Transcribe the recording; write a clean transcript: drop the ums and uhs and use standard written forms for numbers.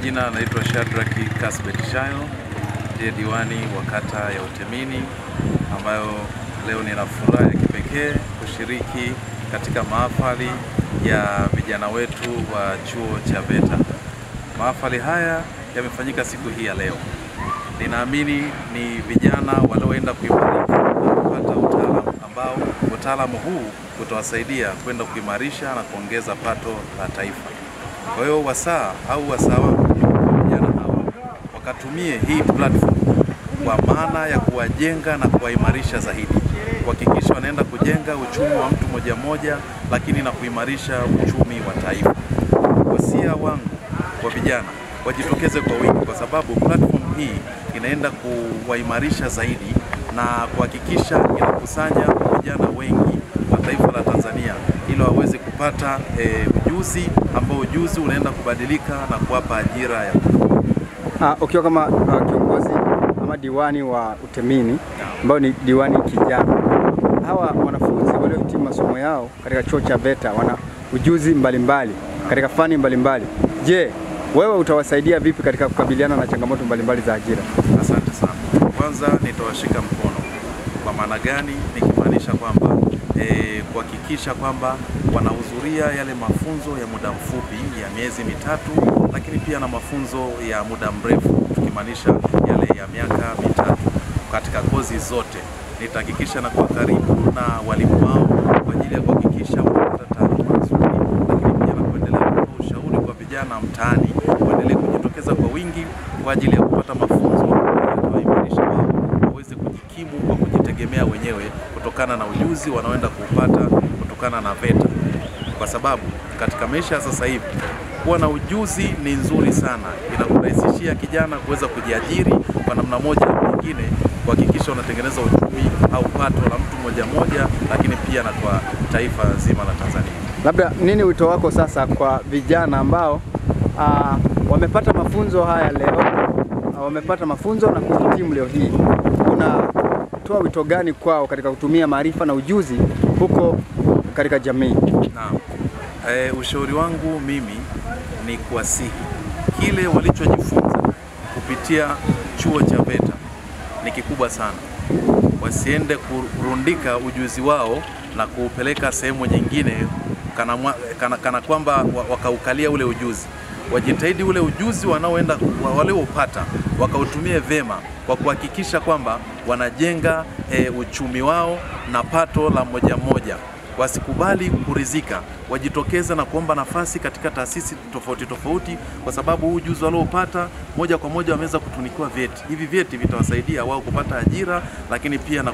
majina naitwa Shadraki Kasbet Shayo, ndiye diwani wa kata ya Utemini, ambayo leo nina furaha ya kipekee kushiriki katika mahafali ya vijana wetu wa chuo cha VETA. Mahafali haya yamefanyika siku hii ya leo. Ninaamini ni vijana walioenda kuimarika na kupata utaalamu ambao utaalamu huu utawasaidia kwenda kuimarisha na kuongeza pato la taifa. Kwa hiyo wasaa vijana hawa wakatumie hii platform kwa maana ya kuwajenga na kuwaimarisha zaidi, kuhakikisha wanaenda kujenga uchumi wa mtu moja moja, lakini na kuimarisha uchumi wa taifa. Wasia wangu kwa vijana wajitokeze kwa wingi, kwa sababu platform hii inaenda kuwaimarisha zaidi na kuhakikisha inakusanya vijana wengi wa taifa la Tanzania ili waweze kupata ujuzi ambao ujuzi unaenda kubadilika na kuwapa ajira ya ukiwa kama kiongozi ama diwani wa Utemini ambao ni diwani kijana, hawa wanafunzi waliohitimu masomo yao katika chuo cha VETA wana ujuzi mbalimbali katika fani mbalimbali. Je, wewe utawasaidia vipi katika kukabiliana na changamoto mbalimbali za ajira? Asante sana. Kwanza nitawashika mkono. Kwa maana gani? Nikimaanisha kwamba kuhakikisha kwamba wanahudhuria yale mafunzo ya muda mfupi ya miezi mitatu, lakini pia na mafunzo ya muda mrefu, tukimaanisha yale ya miaka mitatu katika kozi zote. Nitahakikisha na kwa karibu na walimu wao kwa ajili ya kuhakikisha wanapata taaluma nzuri, lakini pia na kuendelea kutoa ushauri kwa vijana mtaani waendelee kujitokeza kwa wingi kwa ajili ya kupata mafunzo yatawaimarisha wao waweze kujikimu kwa kujitegemea wenyewe kutokana na ujuzi wanaoenda kupata kutokana na VETA. Kwa sababu katika maisha ya sasa hivi kuwa na ujuzi ni nzuri sana, inakurahisishia kijana kuweza kujiajiri kwa namna moja au nyingine, kuhakikisha unatengeneza uchumi au pato la mtu moja moja, lakini pia na kwa taifa zima la Tanzania. Labda nini wito wako sasa kwa vijana ambao wamepata mafunzo haya leo, wamepata mafunzo na kuhitimu leo hii? Unatoa wito gani kwao katika kutumia maarifa na ujuzi huko katika jamii? Naam. Ushauri wangu mimi ni kuwasihi kile walichojifunza kupitia chuo cha VETA ni kikubwa sana. Wasiende kurundika ujuzi wao na kuupeleka sehemu nyingine kana kwamba wakaukalia ule ujuzi. Wajitahidi ule ujuzi wanaoenda walioupata wakautumie vema kwa kuhakikisha kwamba wanajenga uchumi wao na pato la moja moja. Wasikubali kurizika, wajitokeze na kuomba nafasi katika taasisi tofauti tofauti, kwa sababu ujuzi waliopata moja kwa moja wameweza kutunikiwa vyeti. Hivi vyeti vitawasaidia wao kupata ajira, lakini pia na